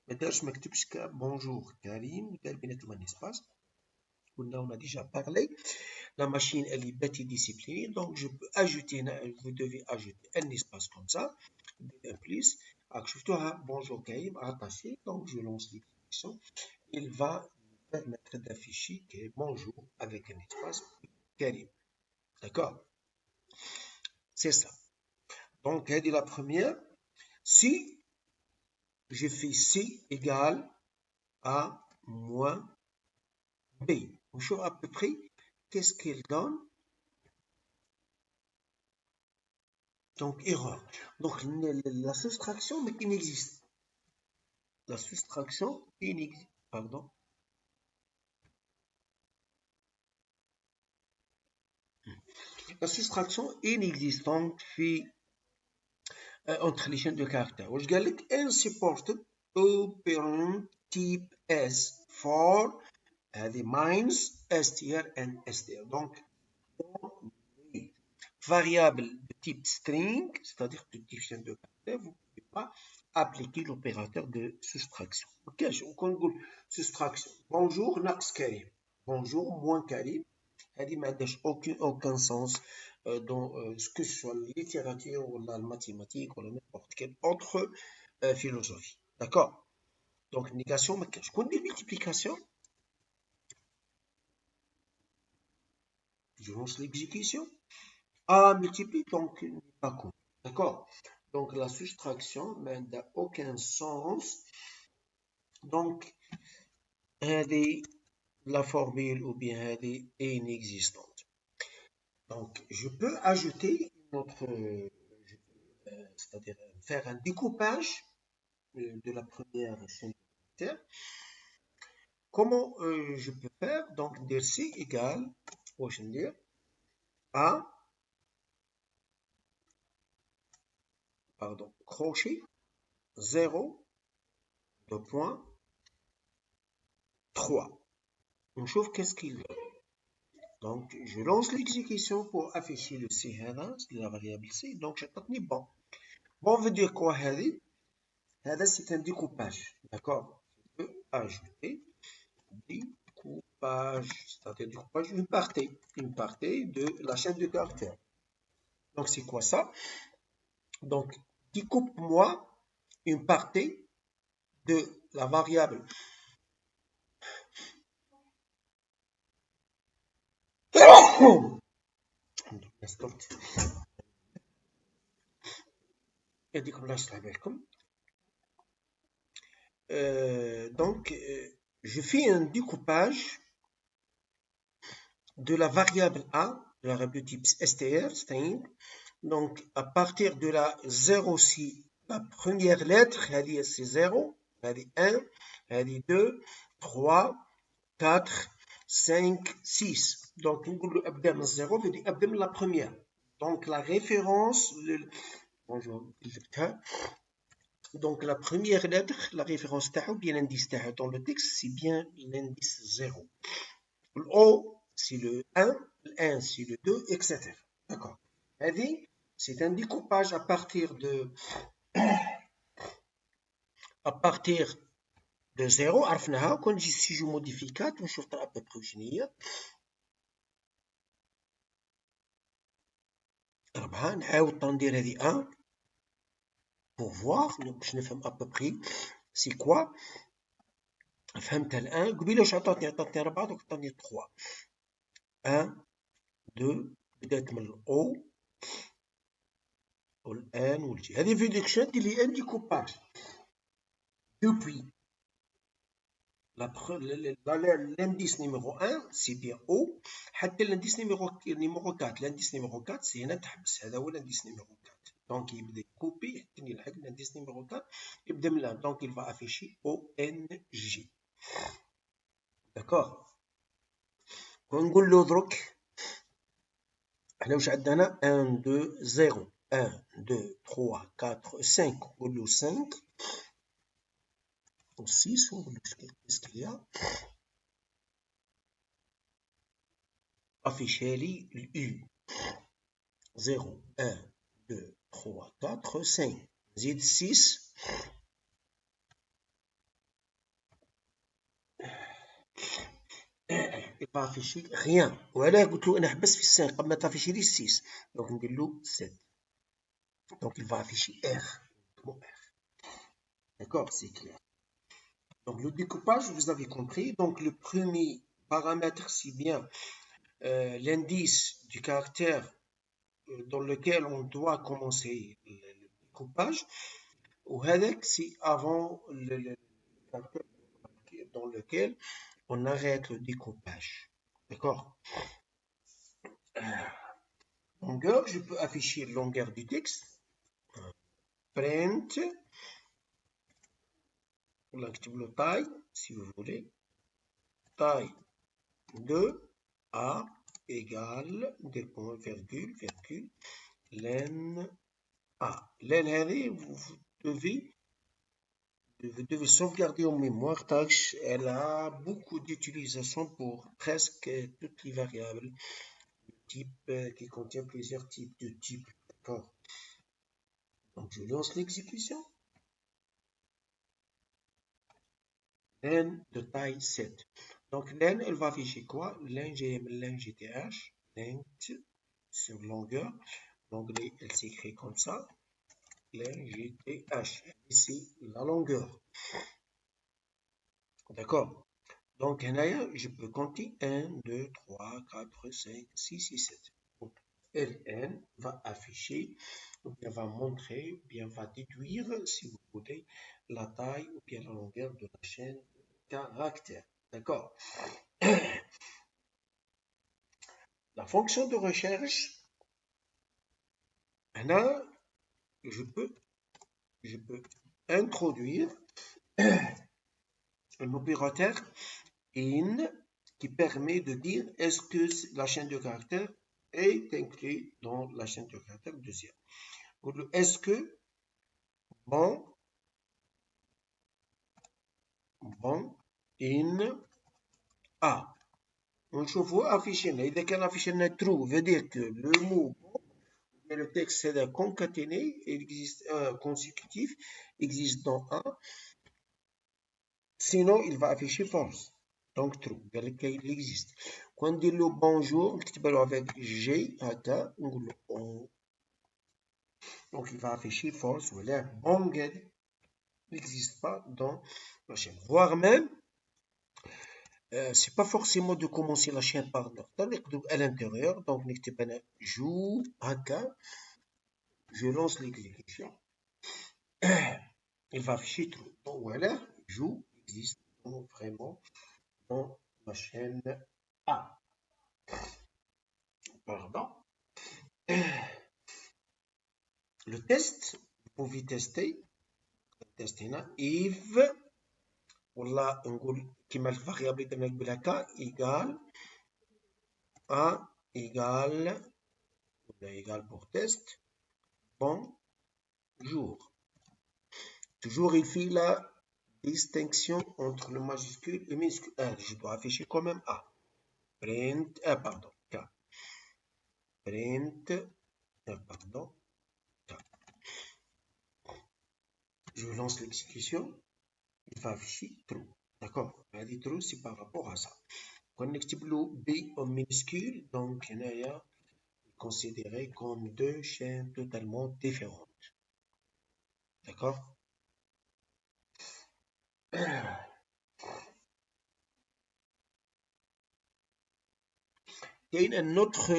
je m'active bonjour Karim, un espace. On a déjà parlé. La machine, elle est bête et disciplinée, donc je peux ajouter, vous devez ajouter un espace comme ça, un plus, bonjour Karim, attaché, donc je lance l'exécution, il va me permettre d'afficher bonjour avec un espace Karim. D'accord? C'est ça. Donc, elle est la première. Si je fais C égale à moins B, on voit à peu près qu'est-ce qu'elle donne. Donc, erreur. Donc, la soustraction mais inexiste. La soustraction inexiste. Pardon. La soustraction inexistante fait entre les chaînes de caractères. Je قال لك unsupported operand type S for هذه minus str and str. Donc, variable de type string, c'est-à-dire de type chaîne de caractères, vous ne pouvez pas appliquer l'opérateur de soustraction. Ok, on dit soustraction. Bonjour, Naks Karim. Bonjour, moins Karim. Elle n'a aucun sens dans ce que ce soit la littérature ou la mathématique ou n'importe quelle autre philosophie. D'accord? Donc, négation, je connais multiplication. Je lance l'exécution. A multiplie, donc il n'est pas con. D'accord? Donc la soustraction n'a aucun sens. Donc, la formule ou bien elle est inexistante. Donc, je peux ajouter une autre, c'est-à-dire faire un découpage de la première chaîne de caractères. Comment je peux faire? Donc, dire C égale, je vais dire, A, pardon, crochet, 0, 2 points, 3. On trouve qu'est-ce qu'il donne. Donc, je lance l'exécution pour afficher le C, la variable C. Donc, j'ai bon. Bon, veut dire quoi, c'est un découpage. D'accord? Je peux ajouter découpage, c'est-à-dire découpage une partie de la chaîne de caractères. Donc, c'est quoi ça? Donc, découpe-moi une partie de la variable donc, je fais un découpage de la variable A, de la variable de type str, string. Donc, à partir de la 0 si la première lettre, c'est 0, elle est 1, elle est 2, 3, 4, 5, 6. Donc, نقول له ابدا من الزيرو veut dire ابدا من la première. Donc, la référence, bonjour, donc la première lettre, la référence تاعو bien l'indice تاعو dans le texte, c'est bien l'indice 0. Le O, c'est le 1, le 1, c'est le 2, etc. D'accord. C'est un découpage à partir de 0. عرفناها كون نجي سيجو موديفيكات ونشوف ترى ابوبري شنو هي. 4 نعاود ندير هذه 1 pour voir باش نفهم ابوبري سي كوا. فهمتها الان. قبيله واش عطاتني 4 دوك عطاتني 3. 1 2 بدات من الاو والان والجي. هذه فيديكشن دير لي ان ديكوباج depuis l'indice numéro 1 c'est bien O حتى l'indice numéro 4. l'indice numéro 4 c'est هنا تحبس. هذا هو l'indice numéro 4. donc يبدا يكوبي حتى يلحق l'indice numéro 4 يبدا من الان. donc il va afficher ONG. d'accord. ونقول له درك احنا واش عندنا 1 2 0 1 2 3 4 5. نقول له 5 و 6 ونقول له qu'est-ce qu'il y a. afficher لي الU 0 1 2 3 4 5. نزيد 6 il va afficher rien. وعلاه قلت له انا حبس في 5 قبل ما تافيشي لي 6. donc ندير له 7. donc il va afficher R. d'accord, c'est clair. donc le découpage vous avez compris. donc le premier paramètre c'est bien l'indice du caractère dans lequel on doit commencer le découpage. وهذاك c'est avant le caractère dans lequel on arrête le découpage. D'accord. Longueur, je peux afficher la longueur du texte. Print. On active le taille, si vous voulez. Taille de A égale, des points, virgule, virgule, len A. Len, vous devez sauvegarder en mémoire. Tâche, elle a beaucoup d'utilisation pour presque toutes les variables. Type qui contient plusieurs types de types. D'accord. donc je lance l'exécution. Len de taille 7. donc len elle va afficher quoi. len GTH length sur longueur. l'onglet elle s'écrit comme ça. len GTH c'est la longueur. d'accord. donc je peux compter 1 2 3 4 5 6 et 7. donc LN va afficher, ou bien va montrer, ou bien va déduire, si vous voulez, la taille ou bien la longueur de la chaîne de caractères. D'accord. La fonction de recherche, là, je peux introduire un opérateur in qui permet de dire est-ce que la chaîne de caractères est inclus dans la chaîne de caractères deuxième. est-ce que bon in A. ونشوفوا affiché لنا. إذا كان affiché لنا true veut dire que le mot et le texte c'est concaténé, il existe consécutif, existe dans A. sinon il va afficher false. donc true. il existe. quand on dit le bonjour نكتبه avec G هكا نقول له on. donc il va afficher false. ولا bongen n'existe pas dans la chaîne. voire même c'est pas forcément de commencer la chaîne par à l'intérieur. donc نكتب انا joue هكا. je lance l'exécution. il va afficher true. donc voilà, joue existe vraiment dans la chaîne A. pardon. le test, vous pouvez tester. if ولا نقول كيما الفاريابل اللي درنا قبلها ك إيكال A égale pour test, bonjour. Toujours il fait la distinction entre le majuscule et le minuscule. Je dois afficher quand même A. Print, pardon, K. Print, pardon, K. Je lance l'exécution. Il va afficher true. D'accord? On a dit true, c'est par rapport à ça. Quand on écrit B en minuscule, donc il y a considéré comme deux chaînes totalement différentes. D'accord? Il y a un autre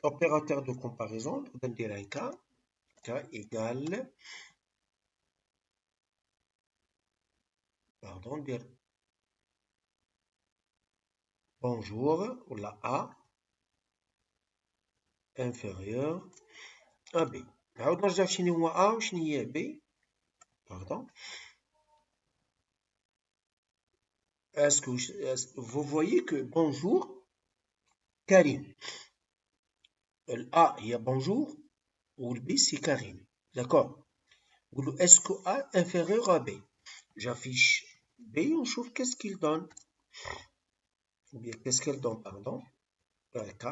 opérateur de comparaison. On va dire un K égale, pardon, dire bonjour, ou la A inférieur à B. Alors, je vais vous A ou je B. Pardon. Est-ce que vous voyez que bonjour, Karim. Le A, il y a bonjour, ou le B, c'est Karim. D'accord? Ou le est-ce que A inférieur à B? J'affiche B, on trouve qu'est-ce qu'il donne. Ou bien qu'est-ce qu'elle donne, pardon. K.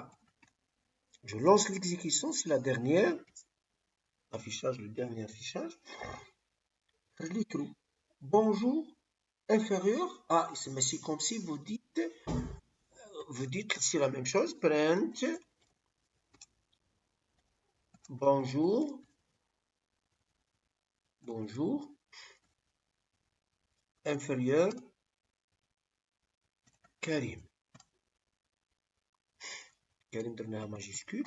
Je lance l'exécution, c'est la dernière. Affichage, le dernier affichage. Je l'ai true. Bonjour, inférieur à, mais c'est comme si vous dites que c'est la même chose. Print, bonjour, bonjour, inférieur, Karim. Karim donne un majuscule.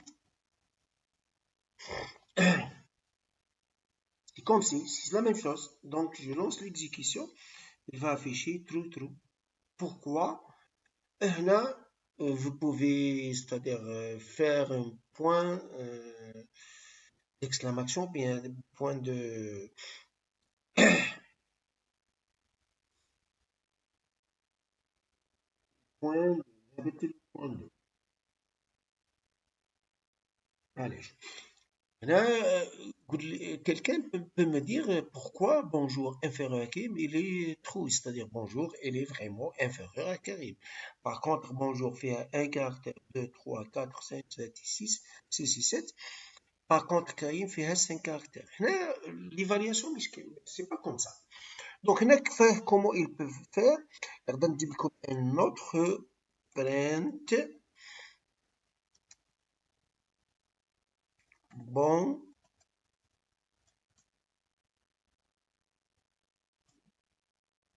C'est comme si, c'est la même chose. Donc, je lance l'exécution. Il va afficher true, true. Pourquoi? Là, vous pouvez, c'est-à-dire faire un point d'exclamation, bien un point de point, allez. Là, quelqu'un peut me dire pourquoi bonjour inférieur à Karim, il est true, c'est-à-dire bonjour, il est vraiment inférieur à Karim. Par contre, bonjour fait un caractère 2, 3, 4, 5, 7, 6, 6 et 7. Par contre, Karim fait 5 caractères. L'évaluation, c'est pas comme ça. Donc, comment ils peuvent faire? Un autre print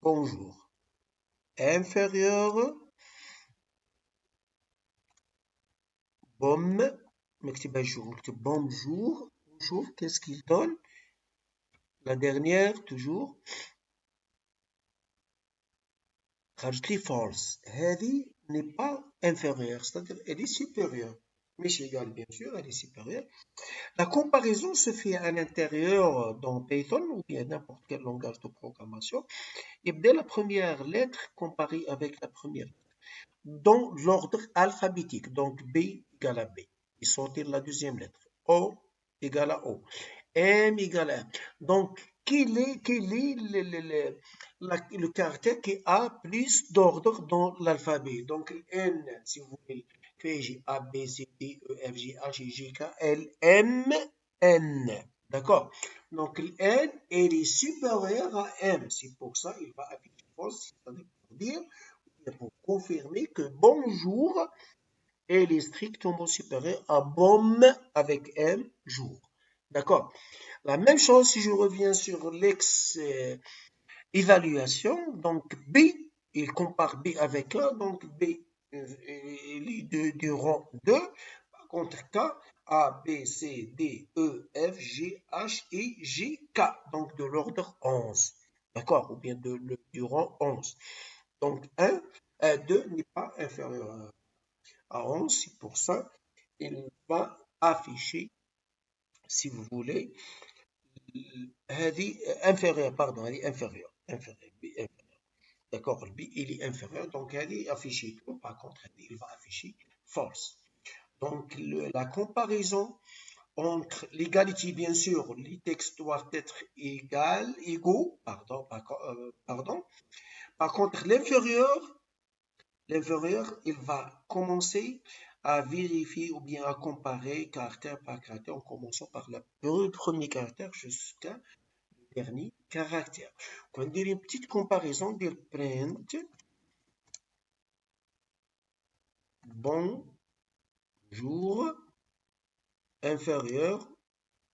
bonjour inférieur bonjour, qu'est-ce qu'il donne? La dernière, toujours, rajouter false. Heavy n'est pas inférieure, c'est-à-dire elle est supérieure. Mais chez égal, bien sûr, elle est supérieure. La comparaison se fait à l'intérieur dans Python ou bien n'importe quel langage de programmation. Et dès la première lettre comparée avec la première dans l'ordre alphabétique. Donc B égale à B. Et sortir la deuxième lettre. O égale à O. M égale à M. Donc, quel est le caractère qui a plus d'ordre dans l'alphabet? Donc, N, si vous voulez, Q, J, A, B, C, D, E, F, G, H, I, J, K, L, M, N. D'accord? Donc, N, elle est supérieure à M. C'est pour ça qu'il va afficher false, c'est-à-dire pour dire, pour confirmer que bonjour, elle est strictement supérieure à BOM avec M, jour. D'accord? La même chose si je reviens sur l'ex-évaluation, donc B, il compare B avec A, donc B, il est du rang 2, par contre K, A, B, C, D, E, F, G, H, I, J, K, donc de l'ordre 11. D'accord? Ou bien du rang 11. Donc 2 n'est pas inférieur à 11, c'est pour ça il va afficher, si vous voulez, هذه inférieur, pardon, هذه inférieur, B inférieur. D'accord, le B il est inférieur, donc هذه affiché true, par contre, هذه il va afficher false. Donc la comparaison entre l'égalité, bien sûr, les textes doivent être égaux, pardon. Par contre, l'inférieur, il va commencer à vérifier ou bien à comparer caractère par caractère en commençant par le premier caractère jusqu'à le dernier caractère. On va dire une petite comparaison de print bonjour inférieur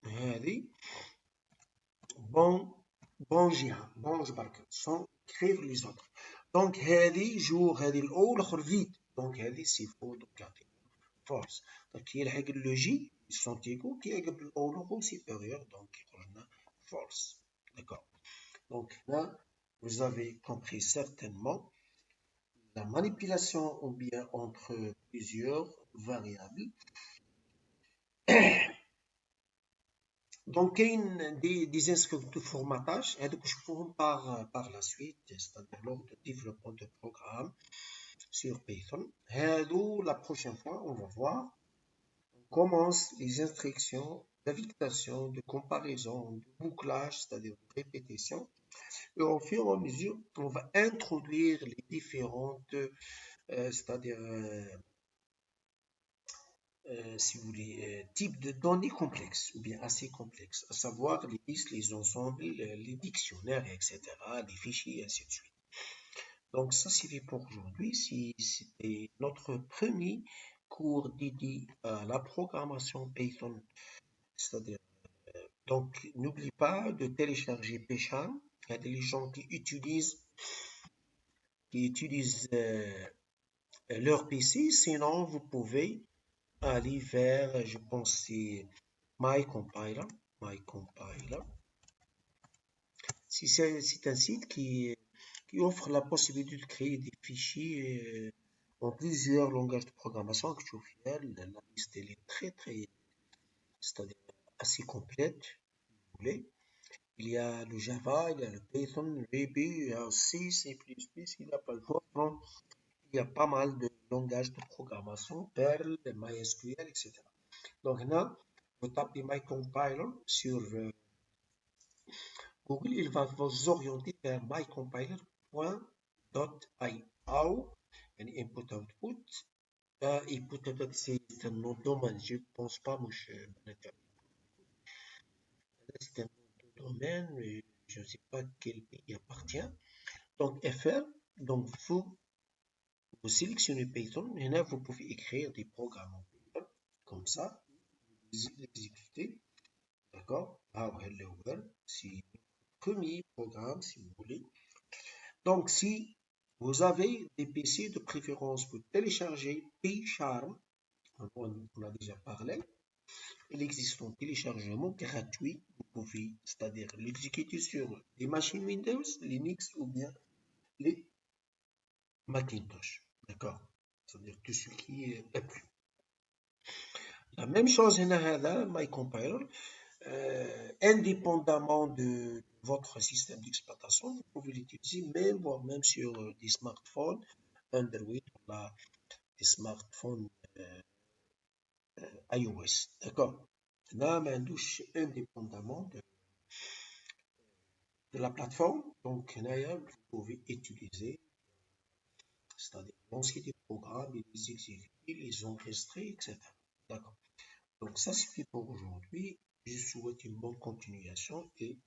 هذه bonjour sans écrire les autres. Donc هذه jour هذه الأو الآخر vide. Donc هذه c'est faux donc false. Donc qui يلحق اللوجي sont égaux qui يلحق الأو الآخر supérieur donc on a false. D'accord. Donc là vous avez compris certainement la manipulation ou bien entre plusieurs variables. Donc, il y a des instructions de formatage que je ferai par la suite, c'est-à-dire lors du développement de programmes sur Python. La prochaine fois, on va voir. On commence les instructions d'affectation, de comparaison, de bouclage, c'est-à-dire de répétition. Et au fur et à mesure, on va introduire les différentes, c'est-à-dire si vous voulez, types de données complexes ou bien assez complexes, à savoir les listes, les ensembles, les dictionnaires, etc., les fichiers, et ainsi de suite. Donc, ça, c'est fait pour aujourd'hui. C'était notre premier cours dédié à la programmation Python. C'est-à-dire, donc, n'oublie pas de télécharger Paycharm. Il y a des gens qui utilisent leur PC. Sinon, vous pouvez aller vers, je pense, c'est MyCompiler. C'est un site qui offre la possibilité de créer des fichiers en plusieurs langages de programmation actuels. La liste elle est très, c'est-à-dire assez complète, si vous voulez. Il y a le Java, il y a le Python, le Ruby, il y a C, C++, il y a pas le Fortran. Il y a pas mal de langages de programmation, Perl, MySQL, etc. Donc là, vous tapez MyCompiler sur Google, il va vous orienter vers mycompiler.io, input-output. Input-output, c'est un nom de domaine, je ne pense pas, c'est un nom de domaine, mais je ne sais pas quel pays appartient. Donc FR, donc vous sélectionnez Python, et là vous pouvez écrire des programmes en Python, comme ça, vous exécutez, d'accord? Hello World, c'est le premier programme si vous voulez. Donc si vous avez des PC de préférence, vous téléchargez Paycharm, on a déjà parlé. Il existe un téléchargement gratuit, vous pouvez, c'est-à-dire l'exécuter sur les machines Windows, Linux ou bien les Macintosh, d'accord? C'est-à-dire tout ce qui est Apple. La même chose هنا MyCompiler, indépendamment de votre système d'exploitation, vous pouvez l'utiliser voire même sur des smartphones Android ou des smartphones iOS, d'accord? Là, douche indépendamment de la plateforme, donc vous pouvez utiliser, c'est-à-dire lancer des programmes, les exécuter, les enregistrer, etc. D'accord. Donc ça c'est fait pour aujourd'hui. Je souhaite une bonne continuation et